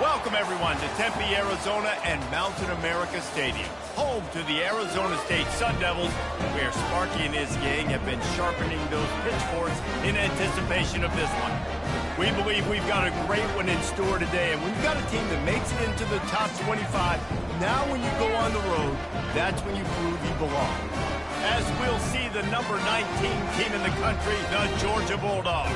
Welcome, everyone, to Tempe, Arizona and Mountain America Stadium, home to the Arizona State Sun Devils, where Sparky and his gang have been sharpening those pitchforks in anticipation of this one. We believe we've got a great one in store today, and we've got a team that makes it into the top 25. Now when you go on the road, that's when you prove you belong. As we'll see the number 19 team in the country, the Georgia Bulldogs,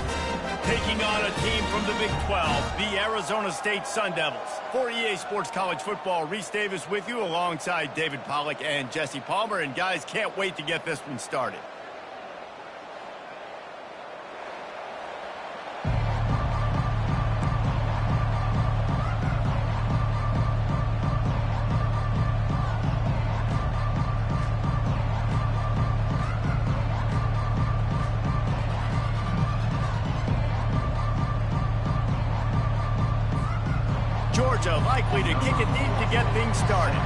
taking on a team from the Big 12, the Arizona State Sun Devils. For EA Sports College Football, Reese Davis with you alongside David Pollack and Jesse Palmer. And guys, can't wait to get this one started. Georgia likely to kick it deep to get things started.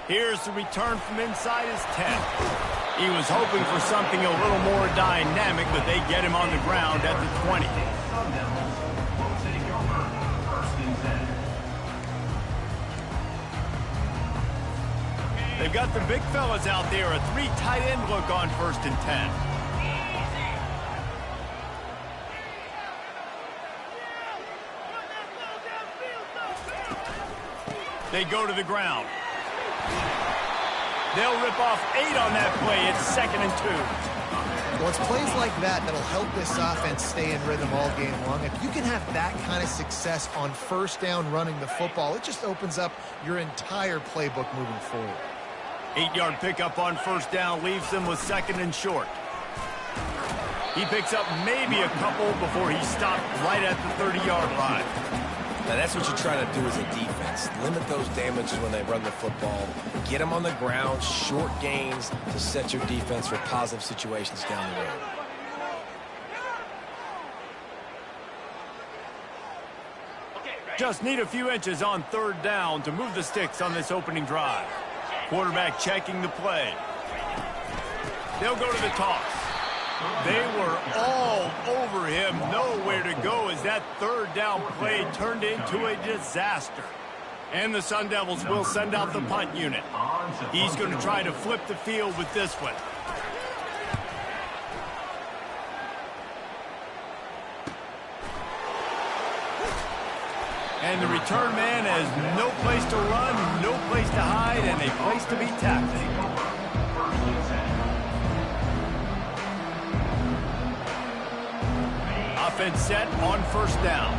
Here's the return from inside his 10. He was hoping for something a little more dynamic, but they get him on the ground at the 20. They've got the big fellas out there, a 3 tight end look on 1st and 10. They go to the ground. They'll rip off 8 on that play. It's 2nd and 2. Well, it's plays like that that'll help this offense stay in rhythm all game long. If you can have that kind of success on 1st down running the football, it just opens up your entire playbook moving forward. 8-yard pickup on 1st down leaves them with 2nd and short. He picks up maybe a couple before he stopped right at the 30-yard line. Now that's what you try to do as a defense. Limit those damages when they run the football. Get them on the ground, short gains to set your defense for positive situations down the road. Just need a few inches on 3rd down to move the sticks on this opening drive. Quarterback checking the play. They'll go to the toss. They were all over him, nowhere to go as that 3rd down play turned into a disaster. And the Sun Devils will send out the punt unit. He's going to try to flip the field with this one. And the return man has no place to run, no place to hide, and a place to be tackled. Offense set on 1st down.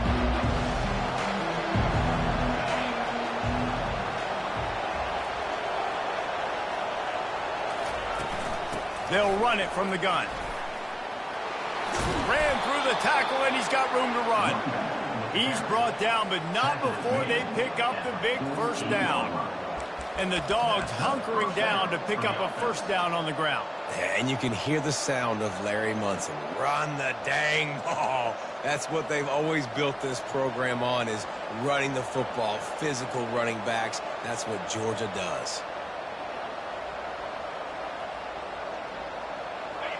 They'll run it from the gun. Ran through the tackle, and he's got room to run. He's brought down, but not before they pick up the big 1st down. And the Dogs hunkering down to pick up a 1st down on the ground. And you can hear the sound of Larry Munson. Run the dang ball. That's what they've always built this program on, is running the football, physical running backs. That's what Georgia does.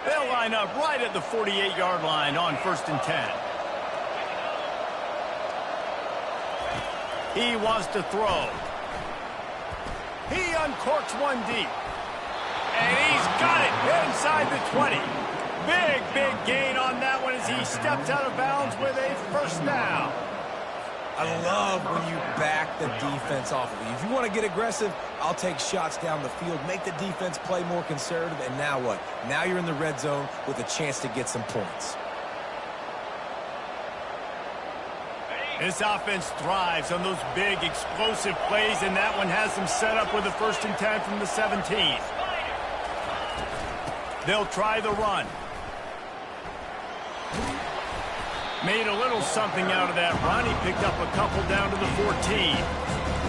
They'll line up right at the 48-yard line on 1st and 10. He wants to throw. He uncorks one deep. And he's got it inside the 20. Big gain on that one as he steps out of bounds with a 1st down. I love when you back the defense off of you. If you want to get aggressive, I'll take shots down the field, make the defense play more conservative, and now what? Now you're in the red zone with a chance to get some points. This offense thrives on those big, explosive plays, and that one has them set up with a 1st and 10 from the 17. They'll try the run. Made a little something out of that run. He picked up a couple down to the 14.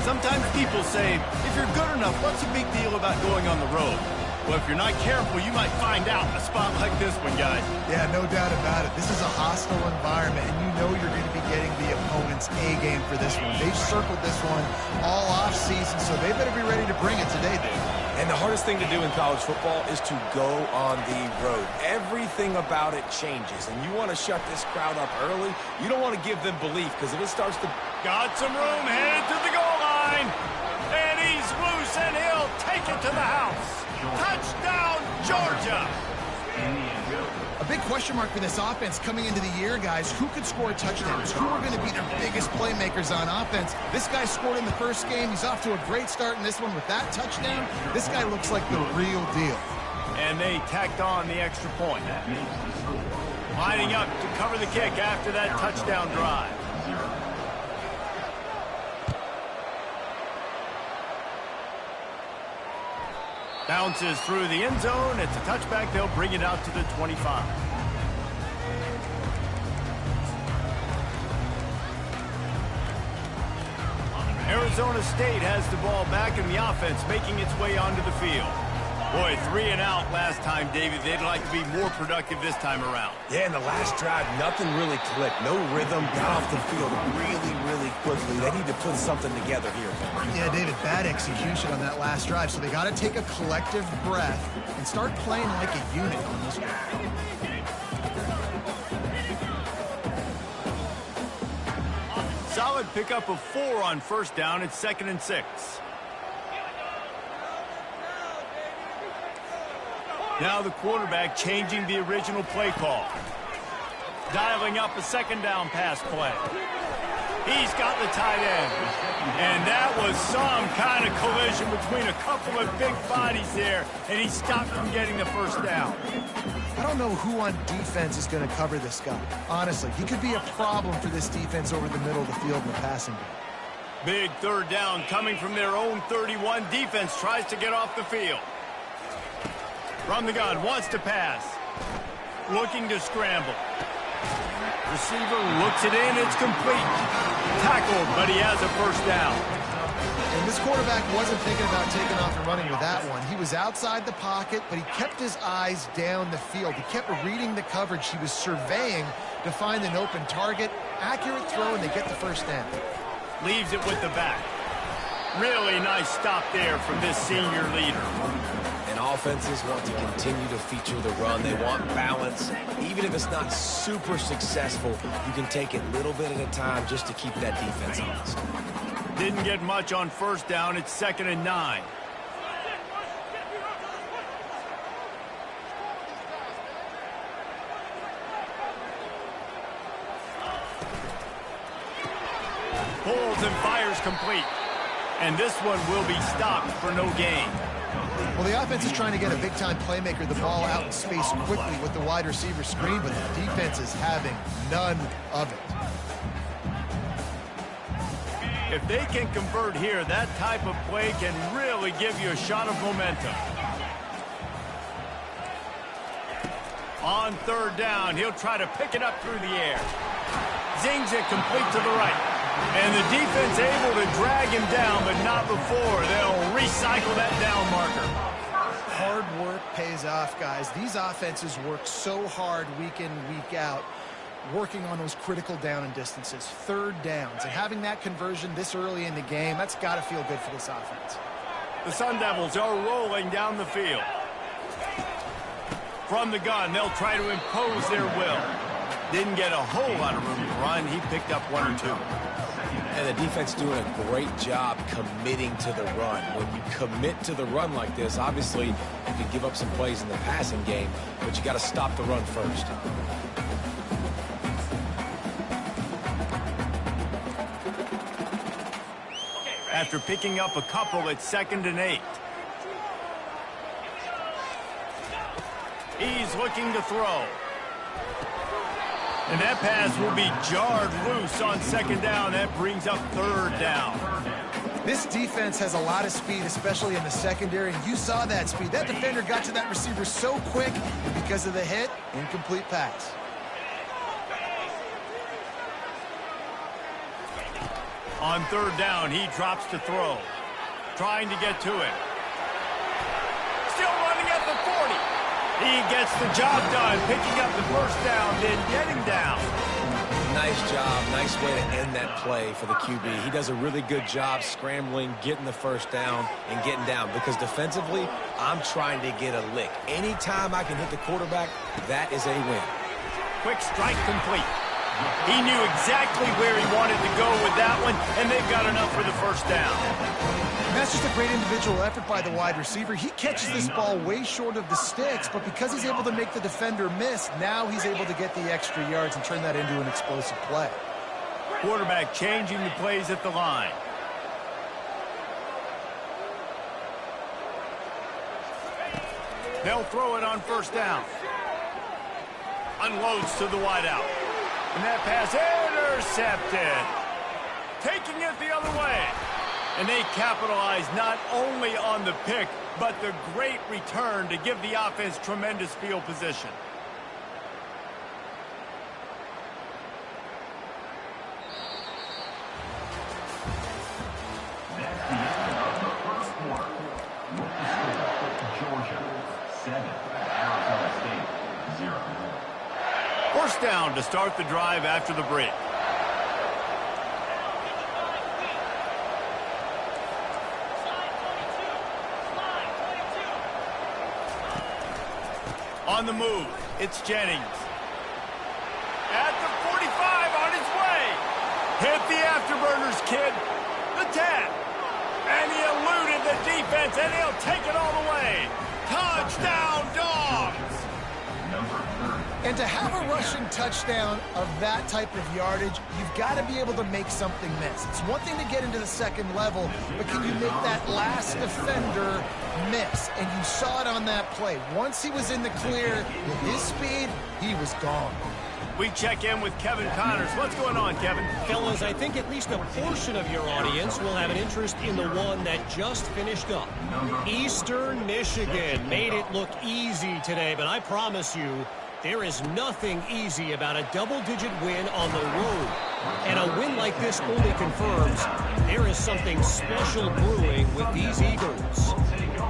Sometimes people say, if you're good enough, what's the big deal about going on the road? Well, if you're not careful, you might find out a spot like this one, guys. Yeah, no doubt about it. This is a hostile environment, and you know you're going to be getting the opponent's A game for this one. They've circled this one all off season, so they better be ready to bring it today, Dave. And the hardest thing to do in college football is to go on the road. Everything about it changes, and you want to shut this crowd up early. You don't want to give them belief, because if it starts to... Got some room, headed to the goal line. And he's loose, and he'll take it to the house. Touchdown, Georgia! A big question mark for this offense coming into the year, guys. Who could score touchdowns? Who are going to be their biggest playmakers on offense? This guy scored in the first game. He's off to a great start in this one with that touchdown. This guy looks like the real deal. And they tacked on the extra point. Lining up to cover the kick after that touchdown drive. Bounces through the end zone. It's a touchback. They'll bring it out to the 25. Arizona State has the ball back in the offense, making its way onto the field. Boy, 3 and out last time, David. They'd like to be more productive this time around. Yeah, in the last drive, nothing really clicked. No rhythm, got off the field really quickly. They need to put something together here. Yeah, David, bad execution on that last drive, so they got to take a collective breath and start playing like a unit on this one. Solid pickup of 4 on first down. It's 2nd and 6. Now the quarterback changing the original play call. Dialing up a 2nd down pass play. He's got the tight end. And that was some kind of collision between a couple of big bodies there, and he stopped from getting the first down. I don't know who on defense is going to cover this guy. Honestly, he could be a problem for this defense over the middle of the field in the passing game. Big 3rd down coming from their own 31. Defense tries to get off the field. From the gun, wants to pass. Looking to scramble. Receiver looks it in, it's complete. Tackled, but he has a first down. And this quarterback wasn't thinking about taking off and running with that one. He was outside the pocket, but he kept his eyes down the field. He kept reading the coverage. He was surveying to find an open target. Accurate throw, and they get the first down. Leaves it with the back. Really nice stop there from this senior leader. And offenses want to continue to feature the run. They want balance. Even if it's not super successful, you can take it little bit at a time just to keep that defense honest. Didn't get much on first down. It's 2nd and 9. Pulls and fires complete. And this one will be stopped for no gain. Well, the offense is trying to get a big-time playmaker the ball out in space quickly with the wide receiver screen, but the defense is having none of it. If they can convert here, that type of play can really give you a shot of momentum. On 3rd down, he'll try to pick it up through the air. Zings it complete to the right. And the defense able to drag him down, but not before. They'll recycle that down marker. Hard work pays off, guys. These offenses work so hard week in, week out, working on those critical down and distances, 3rd downs. And having that conversion this early in the game, that's got to feel good for this offense. The Sun Devils are rolling down the field. From the gun, they'll try to impose their will. Didn't get a whole lot of room to run. He picked up 1 or 2. And the defense doing a great job committing to the run. When you commit to the run like this, obviously you can give up some plays in the passing game, but you got to stop the run first. After picking up a couple, it's 2nd and 8. He's looking to throw. And that pass will be jarred loose on 2nd down. That brings up 3rd down. This defense has a lot of speed, especially in the secondary, and you saw that speed. That defender got to that receiver so quick, and because of the hit, incomplete pass. On 3rd down, he drops to throw. Trying to get to it. Still running at He gets the job done, picking up the first down, then getting down. Nice job. Nice way to end that play for the QB. He does a really good job scrambling, getting the first down, and getting down. Because defensively, I'm trying to get a lick. Anytime I can hit the quarterback, that is a win. Quick strike complete. He knew exactly where he wanted to go with that one, and they've got enough for the first down. And that's just a great individual effort by the wide receiver. He catches this ball way short of the sticks, but because he's able to make the defender miss, now he's able to get the extra yards and turn that into an explosive play. Quarterback changing the plays at the line. They'll throw it on first down. Unloads to the wideout. And that pass intercepted. Taking it the other way. And they capitalize not only on the pick, but the great return to give the offense tremendous field position. First down to start the drive after the break. On the move, it's Jennings. At the 45, on his way. Hit the afterburners, kid. The tap. And he eluded the defense, and he'll take it all the way. Touchdown, Dogs! And to have a rushing touchdown of that type of yardage, you've got to be able to make something miss. It's one thing to get into the second level, but can you make that last defender miss? And you saw it on that play. Once he was in the clear, with his speed, he was gone. We check in with Kevin Connors. What's going on, Kevin? Fellas, I think at least a portion of your audience will have an interest in the one that just finished up. Eastern Michigan made it look easy today, but I promise you, there is nothing easy about a double-digit win on the road. And a win like this only confirms there is something special brewing with these Eagles.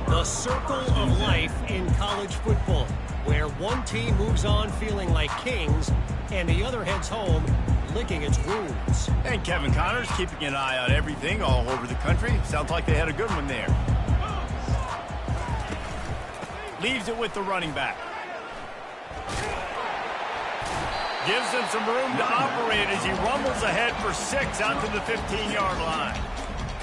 The circle of life in college football, where one team moves on feeling like kings and the other heads home licking its wounds. And Kevin Connors keeping an eye on everything all over the country. Sounds like they had a good one there. Leaves it with the running back. Gives him some room to operate as he rumbles ahead for 6 out to the 15-yard line.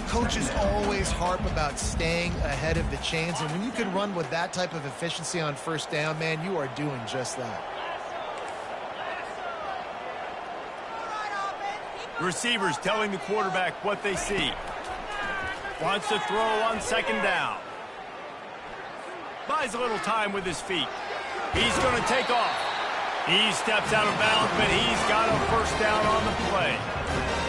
Coaches always harp about staying ahead of the chains, and when you can run with that type of efficiency on first down, man, you are doing just that. Receivers telling the quarterback what they see. Wants to throw on second down. Buys a little time with his feet. He's going to take off. He steps out of bounds, but he's got a first down on the play.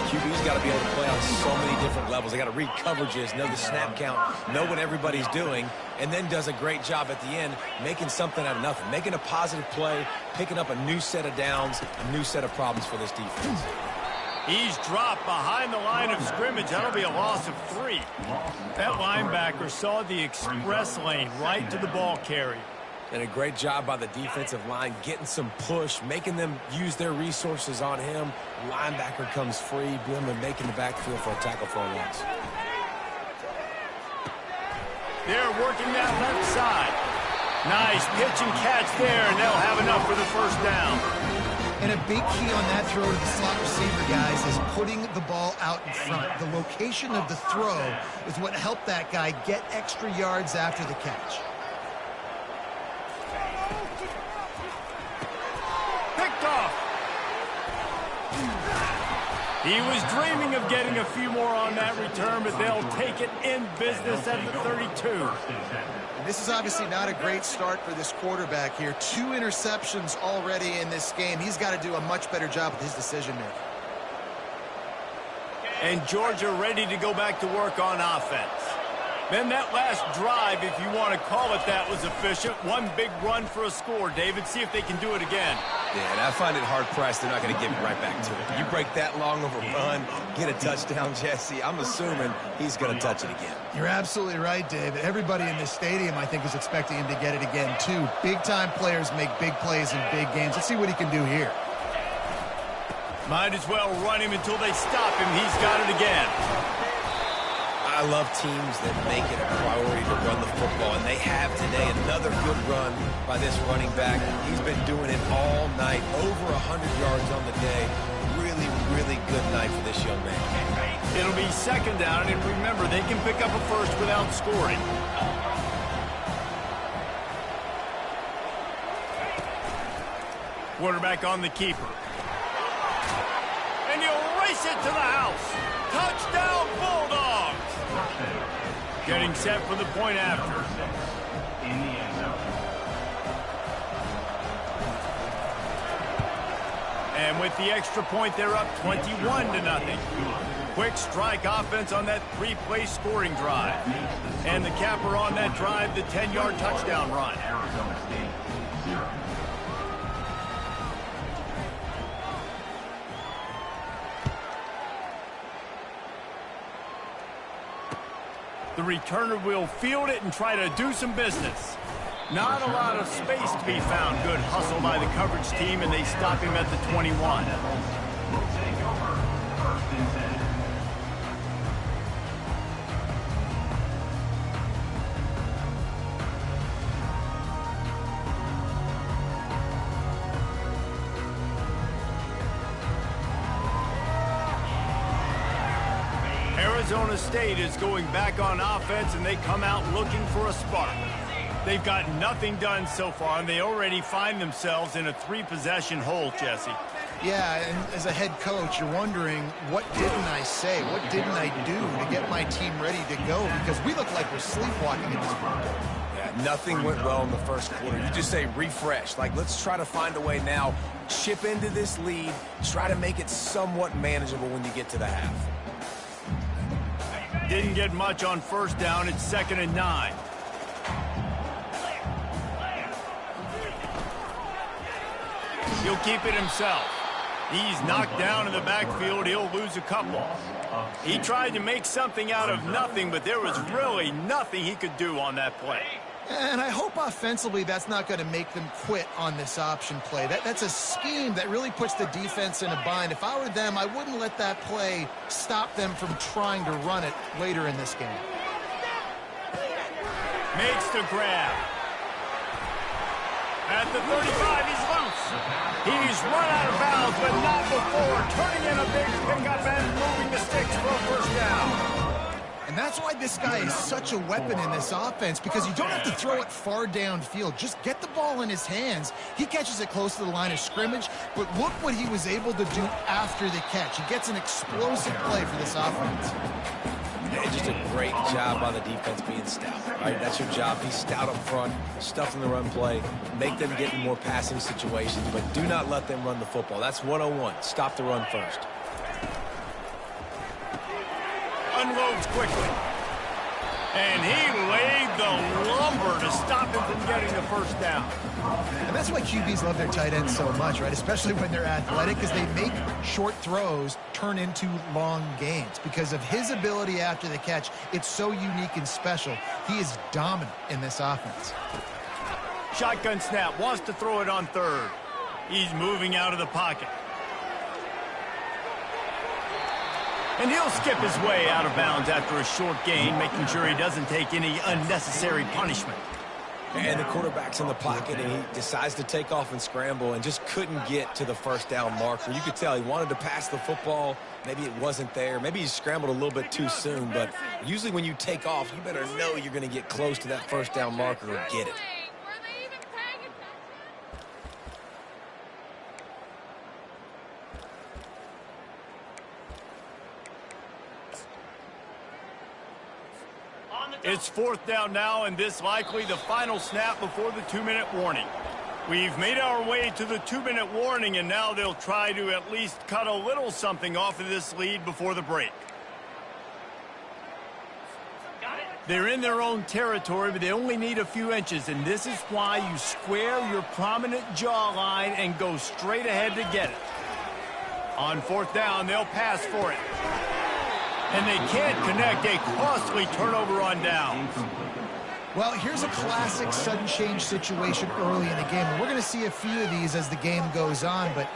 QB's got to be able to play on so many different levels. They got to read coverages, know the snap count, know what everybody's doing, and then does a great job at the end making something out of nothing, making a positive play, picking up a new set of downs, a new set of problems for this defense. He's dropped behind the line of scrimmage. That'll be a loss of 3. That linebacker saw the express lane right to the ball carrier. And a great job by the defensive line, getting some push, making them use their resources on him. Linebacker comes free, boom, and making the backfield for a tackle for a loss. They're working that left side. Nice pitch and catch there, and they'll have enough for the first down. And a big key on that throw to the slot receiver, guys, is putting the ball out in front. The location of the throw is what helped that guy get extra yards after the catch. Picked off. He was dreaming of getting a few more on that return, but they'll take it in business at the 32. And this is obviously not a great start for this quarterback here. 2 interceptions already in this game. He's got to do a much better job with his decision-making. And Georgia ready to go back to work on offense. Then that last drive, if you want to call it that, was efficient. One big run for a score. David, see if they can do it again. Yeah, and I find it hard-pressed they're not going to give it right back to him. You break that long of a run, get a touchdown, Jesse, I'm assuming he's going to touch it again. You're absolutely right, David. Everybody in this stadium, I think, is expecting him to get it again, too. Big-time players make big plays in big games. Let's see what he can do here. Might as well run him until they stop him. He's got it again. I love teams that make it a priority to run the football, and they have today another good run by this running back. He's been doing it all night, over 100 yards on the day. Really, really good night for this young man. It'll be second down, and remember, they can pick up a first without scoring. Quarterback on the keeper. And he'll race it to the house. Touchdown, Bulldogs! Getting set for the point after. And with the extra point, they're up 21-0. Quick strike offense on that three-play scoring drive. And the capper on that drive, the 10-yard touchdown run. The returner will field it and try to do some business. Not a lot of space to be found. Good hustle by the coverage team, and they stop him at the 21. Arizona State is going back on offense, and they come out looking for a spark. They've got nothing done so far, and they already find themselves in a three-possession hole, Jesse. Yeah, and as a head coach, you're wondering, what didn't I say? What didn't I do to get my team ready to go? Because we look like we're sleepwalking at this point. Yeah, nothing went well in the first quarter. You just say refresh. Like, let's try to find a way now. Chip into this lead. Try to make it somewhat manageable when you get to the half. Didn't get much on first down. It's 2nd and 9. He'll keep it himself. He's knocked down in the backfield. He'll lose a couple. He tried to make something out of nothing, but there was really nothing he could do on that play. And I hope offensively that's not going to make them quit on this option play. That's a scheme that really puts the defense in a bind. If I were them, I wouldn't let that play stop them from trying to run it later in this game. Makes the grab. At the 35, he's loose. He's run out of bounds, but not before turning in a big pickup and moving the sticks for a first down. And that's why this guy is such a weapon in this offense, because you don't have to throw it far downfield. Just get the ball in his hands. He catches it close to the line of scrimmage, but look what he was able to do after the catch. He gets an explosive play for this offense. Yeah, just a great job by the defense being stout. Right, that's your job. Be stout up front, stuff in the run play, make them get in more passing situations, but do not let them run the football. That's 101. Stop the run first. Unloads quickly. And he laid the lumber to stop him from getting the first down. And that's why QBs love their tight ends so much, right? Especially when they're athletic, because they make short throws turn into long gains. Because of his ability after the catch, it's so unique and special. He is dominant in this offense. Shotgun snap, wants to throw it on third. He's moving out of the pocket. And he'll skip his way out of bounds after a short gain, making sure he doesn't take any unnecessary punishment. And the quarterback's in the pocket, and he decides to take off and scramble and just couldn't get to the first down marker. You could tell he wanted to pass the football. Maybe it wasn't there. Maybe he scrambled a little bit too soon. But usually when you take off, you better know you're going to get close to that first down marker or get it. It's 4th down now, and this likely the final snap before the 2-minute warning. We've made our way to the 2-minute warning, and now they'll try to at least cut a little something off of this lead before the break. They're in their own territory, but they only need a few inches, and this is why you square your prominent jawline and go straight ahead to get it. On fourth down, they'll pass for it. And they can't connect, a costly turnover on downs. Well, here's a classic sudden change situation early in the game. And we're going to see a few of these as the game goes on, but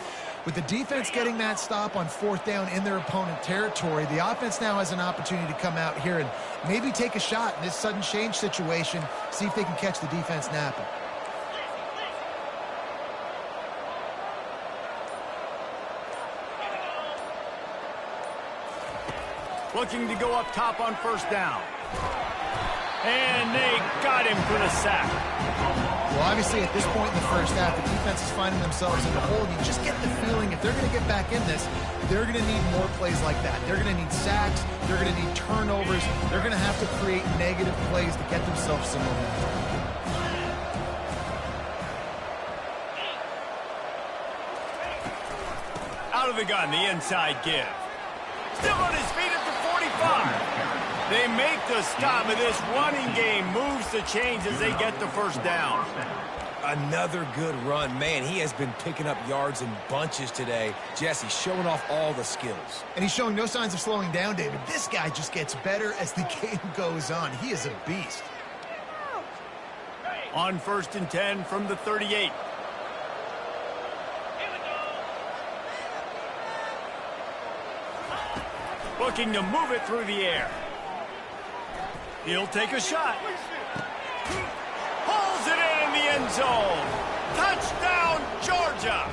with the defense getting that stop on fourth down in their opponent territory, the offense now has an opportunity to come out here and maybe take a shot in this sudden change situation, see if they can catch the defense napping. Looking to go up top on first down. And they got him for the sack. Well, obviously, at this point in the first half, the defense is finding themselves in the hole. You just get the feeling if they're going to get back in this, they're going to need more plays like that. They're going to need sacks. They're going to need turnovers. They're going to have to create negative plays to get themselves some momentum. Out of the gun, the inside give. Still on his feet at the 45. They make the stop, and this running game moves the chains as they get the first down. Another good run. Man, he has been picking up yards in bunches today. Jesse showing off all the skills. And he's showing no signs of slowing down, David. This guy just gets better as the game goes on. He is a beast. On first and 10 from the 38. Looking to move it through the air. He'll take a shot. Pulls it in the end zone. Touchdown, Georgia.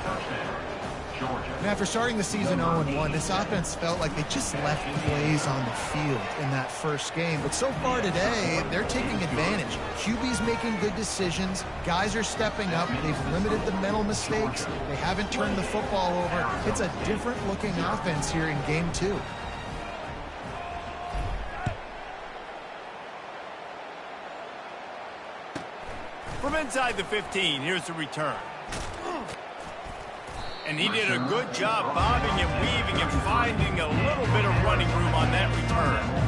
And after starting the season 0-1, this offense felt like they just left plays on the field in that first game. But so far today, they're taking advantage. QB's making good decisions. Guys are stepping up. They've limited the mental mistakes. They haven't turned the football over. It's a different-looking offense here in Game 2. From inside the 15, here's the return. And he did a good job bobbing and weaving and finding a little bit of running room on that return.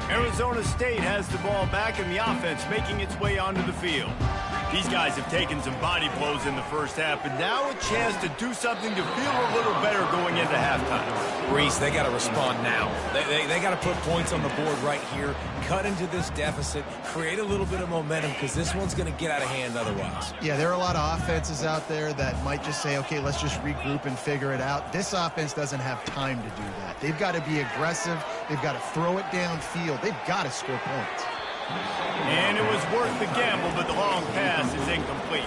Arizona State has the ball back and the offense making its way onto the field. These guys have taken some body blows in the first half, but now a chance to do something to feel a little better going into halftime. Reese, they got to respond now. They got to put points on the board right here, cut into this deficit, create a little bit of momentum because this one's going to get out of hand otherwise. Yeah, there are a lot of offenses out there that might just say, okay, let's just regroup and figure it out. This offense doesn't have time to do that. They've got to be aggressive. They've got to throw it downfield. They've got to score points. And it was worth the gamble, but the long pass is incomplete.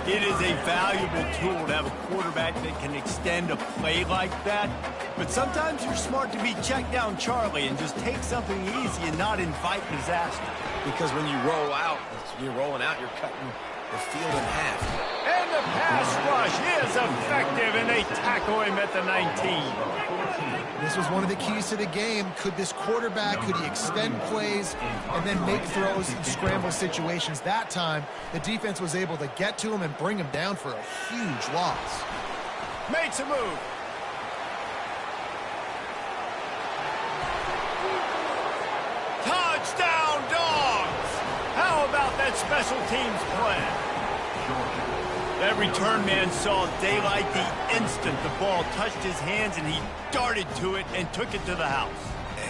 It is a valuable tool to have a quarterback that can extend a play like that. But sometimes you're smart to be check down Charlie and just take something easy and not invite disaster. Because when you roll out, you're rolling out, you're cutting the field in half. And the pass rush is effective, and they tackle him at the 19. This was one of the keys to the game. Could this quarterback, could he extend plays and then make throws in scramble situations? That time, the defense was able to get to him and bring him down for a huge loss. Makes a move. Touchdown, Dogs! How about that special teams play? That return man saw daylight the instant the ball touched his hands, and he darted to it and took it to the house.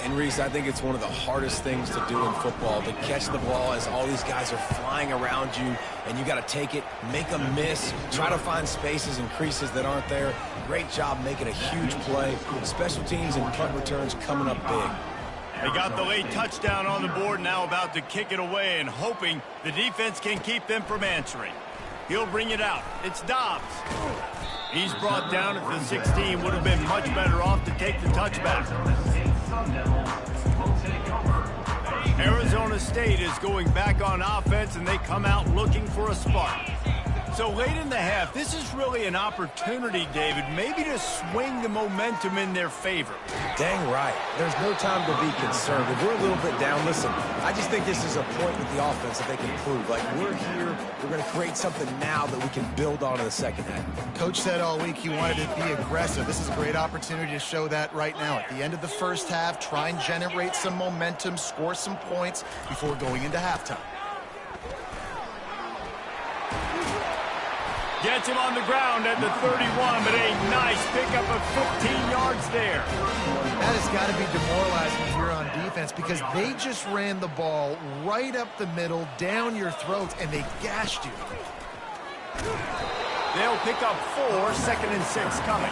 And Reese, I think it's one of the hardest things to do in football, to catch the ball as all these guys are flying around you, and you got to take it, make a miss, try to find spaces and creases that aren't there. Great job making a huge play. Special teams and punt returns coming up big. They got the late touchdown on the board, now about to kick it away and hoping the defense can keep them from answering. He'll bring it out. It's Dobbs. He's brought down at the 16. Would have been much better off to take the touchback. Arizona State is going back on offense, and they come out looking for a spark. So late in the half, this is really an opportunity, David, maybe to swing the momentum in their favor. Dang right. There's no time to be concerned. If we're a little bit down, listen, I just think this is a point with the offense that they can prove. Like, we're here, we're going to create something now that we can build on in the second half. Coach said all week he wanted to be aggressive. This is a great opportunity to show that right now. At the end of the first half, try and generate some momentum, score some points before going into halftime. Gets him on the ground at the 31, but a nice pickup of 15 yards there. That has got to be demoralizing here on defense because they just ran the ball right up the middle, down your throats, and they gashed you. They'll pick up 4, 2nd and 6 coming.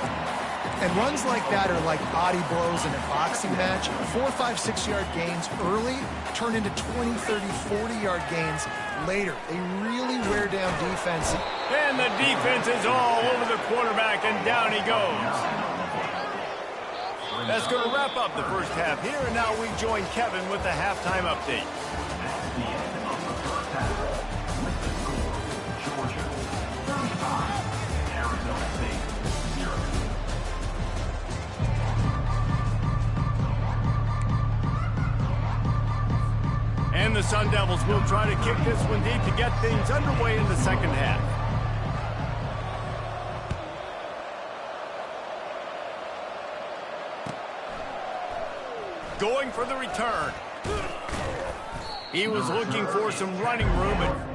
And runs like that are like body blows in a boxing match. 4, 5, 6-yard gains early turn into 20, 30, 40-yard gains later. They really wear down defense. And the defense is all over the quarterback, and down he goes. That's going to wrap up the first half here, and now we join Kevin with the halftime update. And the Sun Devils will try to kick this one deep to get things underway in the second half. Going for the return. He was looking for some running room.